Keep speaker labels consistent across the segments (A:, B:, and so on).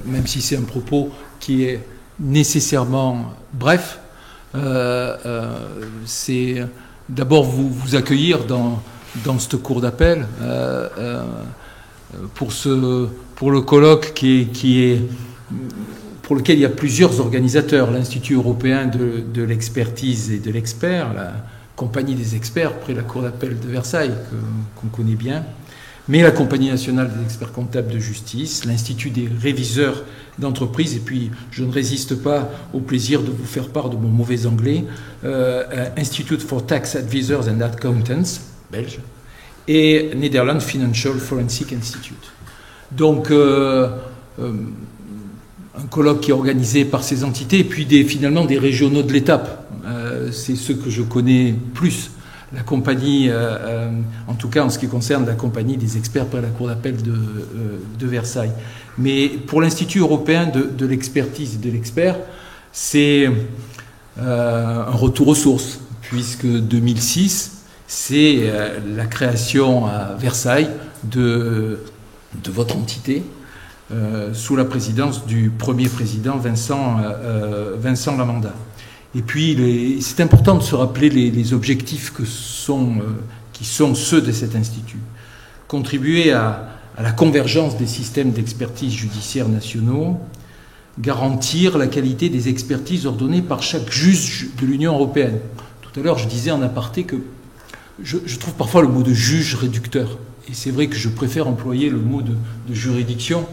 A: même si c'est un propos qui est nécessairement bref, c'est d'abord vous accueillir dans cette cour d'appel pour le colloque pour lequel il y a plusieurs organisateurs, l'Institut européen de l'expertise et de l'expert, la compagnie des experts près la cour d'appel de Versailles qu'on connaît bien, mais la Compagnie nationale des experts comptables de justice, l'Institut des réviseurs d'entreprise, et puis je ne résiste pas au plaisir de vous faire part de mon mauvais anglais, Institute for Tax Advisors and Accountants, belge, et Netherlands Financial Forensic Institute. Donc, un colloque qui est organisé par ces entités, et puis finalement des régionaux de l'étape. C'est ceux que je connais plus. La compagnie, en tout cas en ce qui concerne la compagnie des experts près la cour d'appel de Versailles. Mais pour l'Institut européen de l'expertise et de l'expert, c'est un retour aux sources, puisque 2006, c'est la création à Versailles de votre entité, sous la présidence du premier président Vincent Lamanda. Et puis, c'est important de se rappeler les objectifs qui sont ceux de cet institut. Contribuer à la convergence des systèmes d'expertise judiciaire nationaux, garantir la qualité des expertises ordonnées par chaque juge de l'Union européenne. Tout à l'heure, je disais en aparté que je trouve parfois le mot de juge réducteur. Et c'est vrai que je préfère employer le mot de juridiction,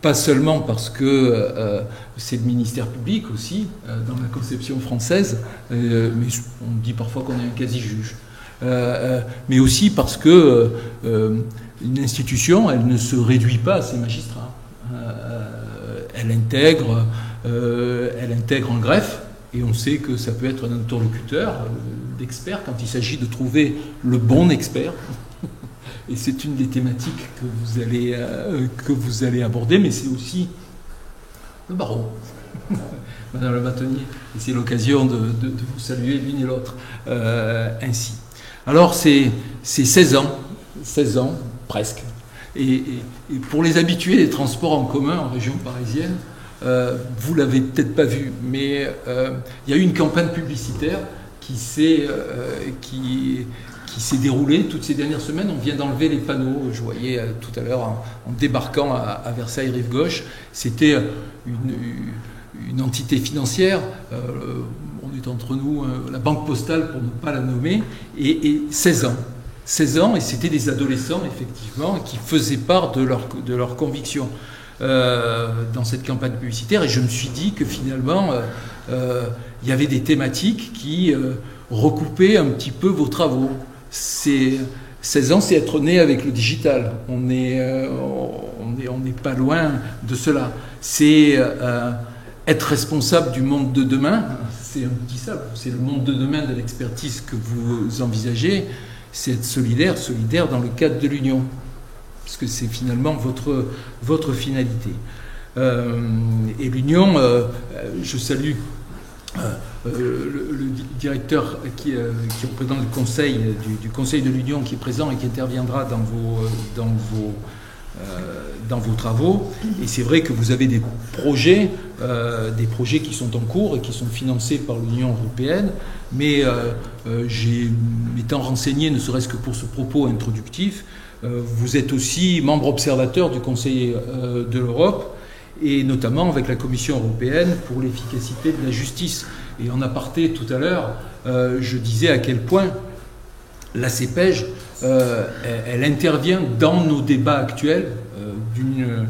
A: pas seulement parce que c'est le ministère public aussi, dans la conception française, mais on dit parfois qu'on est un quasi-juge. Mais aussi parce que une institution, elle ne se réduit pas à ses magistrats. Elle intègre en greffe, et on sait que ça peut être un interlocuteur d'expert quand il s'agit de trouver le bon expert. Et c'est une des thématiques que vous allez aborder, mais c'est aussi le barreau, Madame le bâtonnier. Et c'est l'occasion de vous saluer l'une et l'autre ainsi. Alors c'est 16 ans presque. Et pour les habitués des transports en commun en région parisienne, vous l'avez peut-être pas vu, mais il y a eu une campagne publicitaire qui s'est déroulée toutes ces dernières semaines. On vient d'enlever les panneaux. Je voyais tout à l'heure en débarquant à Versailles rive gauche, c'était une entité financière. On est entre nous, la Banque Postale pour ne pas la nommer, et 16 ans, et c'était des adolescents effectivement qui faisaient part de leur conviction dans cette campagne publicitaire. Et je me suis dit que finalement il y avait des thématiques qui recoupaient un petit peu vos travaux. 16 ans, c'est être né avec le digital. On n'est pas loin de cela. C'est être responsable du monde de demain. C'est un petit ça. C'est le monde de demain de l'expertise que vous envisagez. C'est être solidaire dans le cadre de l'Union, parce que c'est finalement votre finalité. Et l'Union, je salue le directeur qui représente le conseil du Conseil de l'Union, qui est présent et qui interviendra dans vos travaux. Et c'est vrai que vous avez des projets qui sont en cours et qui sont financés par l'Union européenne, mais m'étant renseigné, ne serait-ce que pour ce propos introductif, vous êtes aussi membre observateur du Conseil de l'Europe, et notamment avec la Commission européenne pour l'efficacité de la justice. Et en aparté tout à l'heure, je disais à quel point la CEPEJ, elle intervient dans nos débats actuels d'une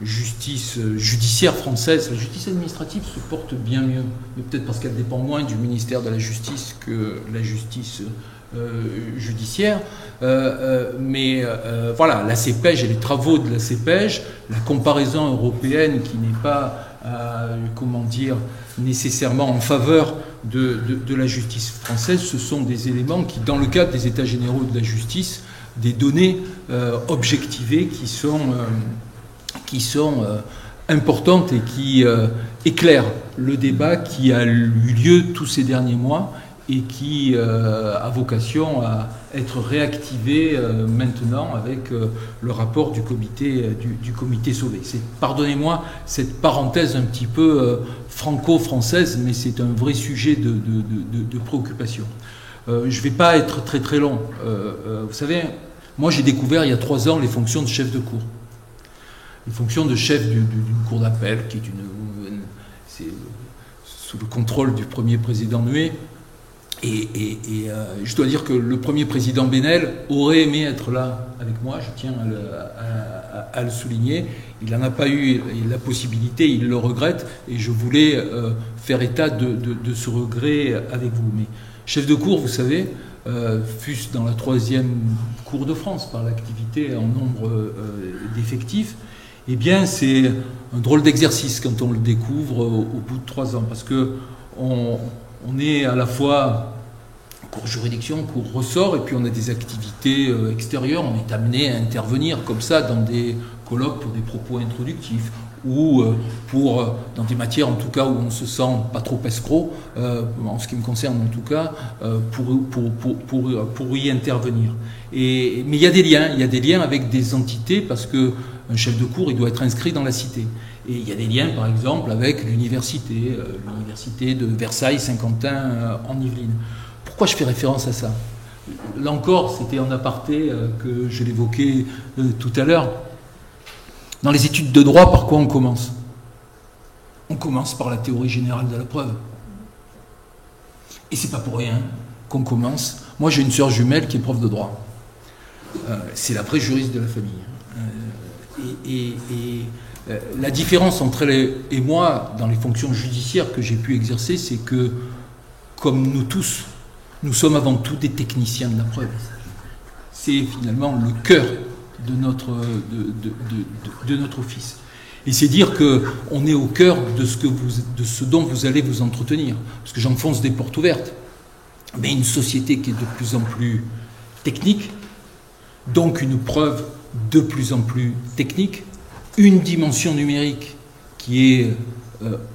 A: justice judiciaire française. La justice administrative se porte bien mieux, mais peut-être parce qu'elle dépend moins du ministère de la Justice que la justice judiciaire. Mais voilà, la CEPEJ et les travaux de la CEPEJ, la comparaison européenne qui n'est pas, comment dire, nécessairement en faveur de la justice française, ce sont des éléments qui, dans le cadre des États généraux de la justice, des données objectivées qui sont importantes et qui éclairent le débat qui a eu lieu tous ces derniers mois et qui a vocation à être réactivé maintenant avec le rapport du comité Sauvé. Pardonnez-moi cette parenthèse un petit peu franco-française, mais c'est un vrai sujet de préoccupation. Je ne vais pas être très très long. Vous savez, moi j'ai découvert il y a 3 ans les fonctions de chef de cour. Les fonctions de chef d'une cour d'appel, qui est sous le contrôle du premier président Nuet. Et je dois dire que le premier président Benel aurait aimé être là avec moi, je tiens à le souligner. Il n'en a pas eu la possibilité, il le regrette, et je voulais faire état de ce regret avec vous. Mais chef de cour, vous savez, fût-ce dans la 3e cour de France par l'activité en nombre d'effectifs, eh bien c'est un drôle d'exercice quand on le découvre au bout de 3 ans, parce que on est à la fois cour juridiction, cour ressort, et puis on a des activités extérieures, on est amené à intervenir comme ça dans des colloques pour des propos introductifs, ou dans des matières en tout cas où on se sent pas trop escroc, en ce qui me concerne en tout cas, pour y intervenir. Mais il y a des liens avec des entités, parce que un chef de cour, il doit être inscrit dans la cité. Et il y a des liens, par exemple, avec l'université de Versailles-Saint-Quentin en Yvelines. Pourquoi je fais référence à ça? Là encore, c'était en aparté que je l'évoquais tout à l'heure. Dans les études de droit, par quoi on commence? On commence par la théorie générale de la preuve. Et c'est pas pour rien qu'on commence. Moi, j'ai une sœur jumelle qui est prof de droit. C'est la vraie juriste de la famille. La différence entre elle et moi, dans les fonctions judiciaires que j'ai pu exercer, c'est que, comme nous tous, nous sommes avant tout des techniciens de la preuve. C'est finalement le cœur de notre office. Et c'est dire qu'on est au cœur de ce dont vous allez vous entretenir. Parce que j'enfonce des portes ouvertes. Mais une société qui est de plus en plus technique, donc une preuve de plus en plus technique, une dimension numérique qui est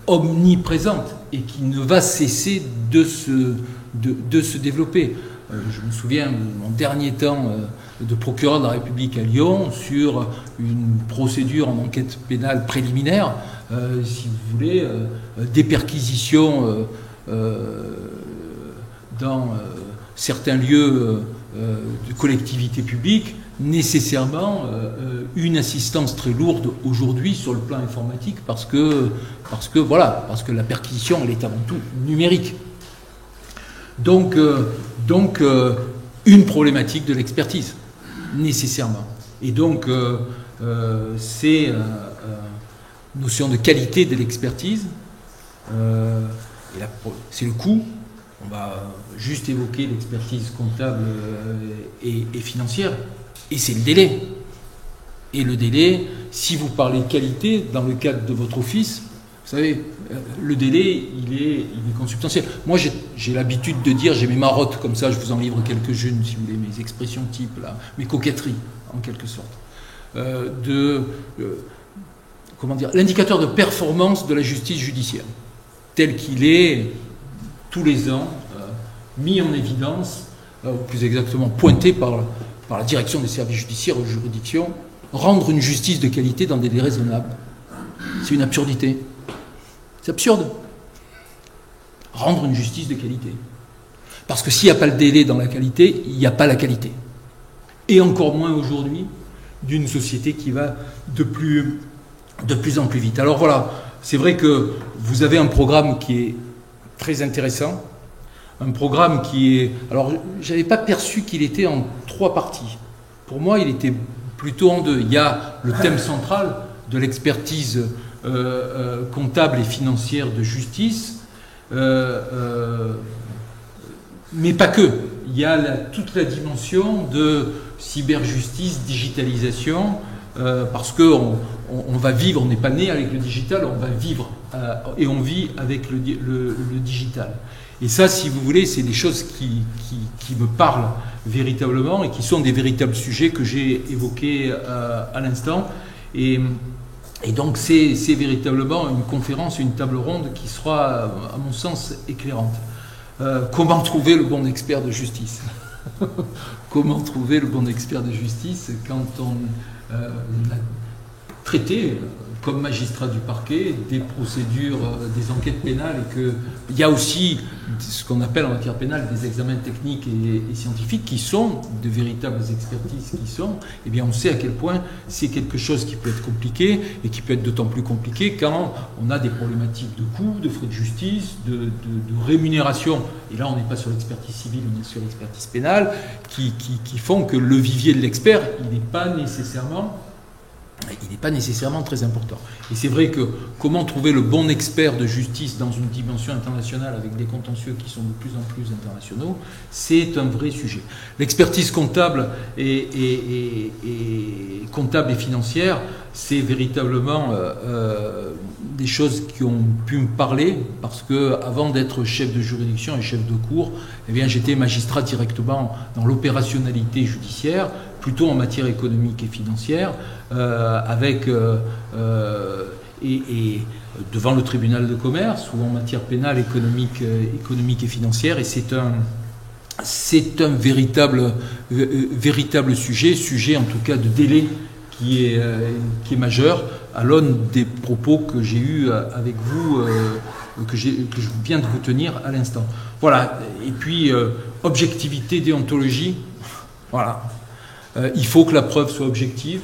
A: omniprésente et qui ne va cesser de se développer. Je me souviens de mon dernier temps de procureur de la République à Lyon sur une procédure en enquête pénale préliminaire, si vous voulez, des perquisitions dans certains lieux de collectivités publiques, nécessairement une assistance très lourde aujourd'hui sur le plan informatique, parce que la perquisition, elle est avant tout numérique. Donc une problématique de l'expertise, nécessairement. Et donc c'est notion de qualité de l'expertise, c'est le coût. On va juste évoquer l'expertise comptable et financière, et c'est le délai. Et le délai, si vous parlez qualité dans le cadre de votre office, vous savez, le délai, il est consubstantiel. Moi, j'ai l'habitude de dire, j'ai mes marottes comme ça, je vous en livre quelques-unes, si vous voulez, mes expressions type, là, mes coquetteries, en quelque sorte. Comment dire, l'indicateur de performance de la justice judiciaire, tel qu'il est tous les ans mis en évidence, ou plus exactement pointé par la direction des services judiciaires aux juridictions, rendre une justice de qualité dans des délais raisonnables. C'est une absurdité. C'est absurde. Rendre une justice de qualité. Parce que s'il n'y a pas le délai dans la qualité, il n'y a pas la qualité. Et encore moins aujourd'hui, d'une société qui va de plus en plus vite. Alors voilà, c'est vrai que vous avez un programme qui est très intéressant, un programme qui est... Alors, je n'avais pas perçu qu'il était en 3 parties. Pour moi, il était plutôt en 2. Il y a le thème central de l'expertise comptable et financière de justice, mais pas que. Il y a toute la dimension de cyberjustice, digitalisation, parce qu'on va vivre, on n'est pas né avec le digital, on va vivre et on vit avec le digital. Et ça, si vous voulez, c'est des choses qui me parlent véritablement et qui sont des véritables sujets que j'ai évoqués à l'instant. Et donc, c'est véritablement une conférence, une table ronde qui sera, à mon sens, éclairante. Comment trouver le bon expert de justice? Comment trouver le bon expert de justice quand on a traité, comme magistrat du parquet, des procédures, des enquêtes pénales, et qu'il y a aussi ce qu'on appelle en matière pénale des examens techniques et scientifiques qui sont de véritables expertises eh bien on sait à quel point c'est quelque chose qui peut être compliqué, et qui peut être d'autant plus compliqué quand on a des problématiques de coûts, de frais de justice, de rémunération, et là on n'est pas sur l'expertise civile, on est sur l'expertise pénale, qui font que le vivier de l'expert, il n'est pas nécessairement très important. Et c'est vrai que comment trouver le bon expert de justice dans une dimension internationale avec des contentieux qui sont de plus en plus internationaux, c'est un vrai sujet. L'expertise comptable et financière, c'est véritablement des choses qui ont pu me parler, parce que avant d'être chef de juridiction et chef de cour, eh bien j'étais magistrat directement dans l'opérationnalité judiciaire, plutôt en matière économique et financière, devant le tribunal de commerce, ou en matière pénale, économique et financière, et c'est un véritable sujet en tout cas de délai qui est majeur à l'aune des propos que j'ai eus avec vous, que je viens de vous tenir à l'instant. Voilà. Et puis objectivité, déontologie. Voilà. Il faut que la preuve soit objective.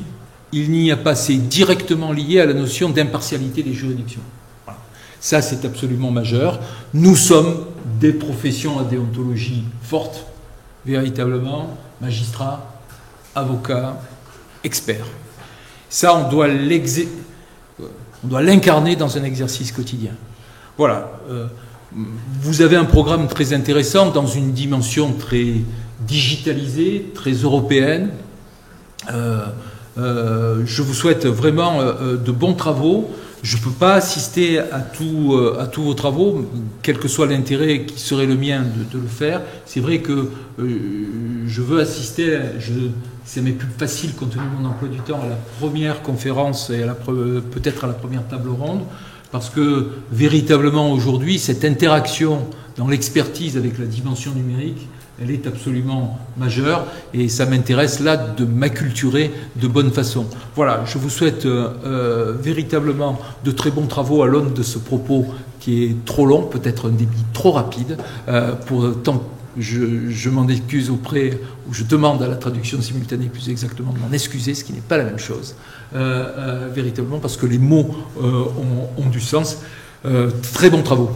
A: Il n'y a pas, c'est directement lié à la notion d'impartialité des juridictions. Voilà. Ça, c'est absolument majeur. Nous sommes des professions à déontologie forte, véritablement, magistrats, avocats, experts. Ça, on doit l'incarner dans un exercice quotidien. Voilà. Vous avez un programme très intéressant dans une dimension très digitalisée, très européenne. Je vous souhaite vraiment de bons travaux. Je ne peux pas assister à tous vos travaux, quel que soit l'intérêt qui serait le mien de le faire. C'est vrai que je veux assister, ça m'est plus facile compte tenu de mon emploi du temps, à la première conférence et peut-être à la première table ronde, parce que véritablement aujourd'hui, cette interaction dans l'expertise avec la dimension numérique, elle est absolument majeure, et ça m'intéresse là de m'acculturer de bonne façon. Voilà, je vous souhaite véritablement de très bons travaux à l'aune de ce propos qui est trop long, peut-être un débit trop rapide. Je m'en excuse ou je demande à la traduction simultanée plus exactement de m'en excuser, ce qui n'est pas la même chose, véritablement, parce que les mots ont du sens. Très bons travaux.